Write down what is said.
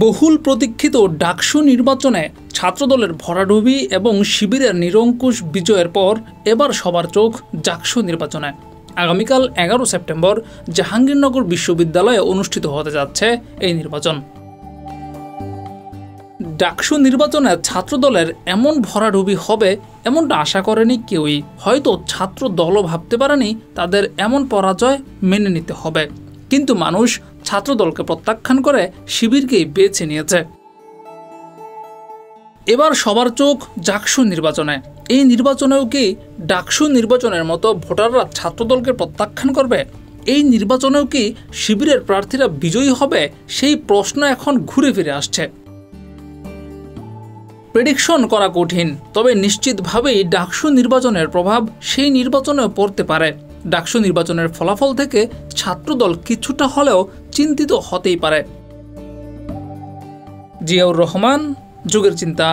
বহুল প্রতীক্ষিত ডাকসু নির্বাচনে ছাত্রদলের ভরাডুবি এবং শিবিরের নিরঙ্কুশ বিজয়ের পর এবার সবার চোখ ডাকসু নির্বাচনে। আগামীকাল 11 সেপ্টেম্বর জাহাঙ্গীরনগর বিশ্ববিদ্যালয়ে অনুষ্ঠিত হতে যাচ্ছে এই নির্বাচন। ডাকসু নির্বাচনে ছাত্রদলের এমন ভরাডুবি হবে এমনটা আশা করেনি কেউই। হয়তো ছাত্র দলও ভাবতে পারেনি তাদের এমন পরাজয় মেনে নিতে হবে, কিন্তু মানুষ ছাত্রদলকে প্রত্যাখ্যান করে শিবিরকেই বেছে নিয়েছে। এবার সবার চোখ ডাকসু নির্বাচনে। এই নির্বাচনেও কি ডাকসু নির্বাচনের মতো ভোটাররা ছাত্রদলকে প্রত্যাখ্যান করবে? এই নির্বাচনেও কি শিবিরের প্রার্থীরা বিজয়ী হবে? সেই প্রশ্ন এখন ঘুরে ফিরে আসছে। প্রেডিকশন করা কঠিন, তবে নিশ্চিতভাবেই ডাকসু নির্বাচনের প্রভাব সেই নির্বাচনেও পড়তে পারে। ডাকসু নির্বাচনের ফলাফল থেকে ছাত্রদল কিছুটা হলেও চিন্তিত হতেই পারে। জিয়াউর রহমান, যুগের চিন্তা।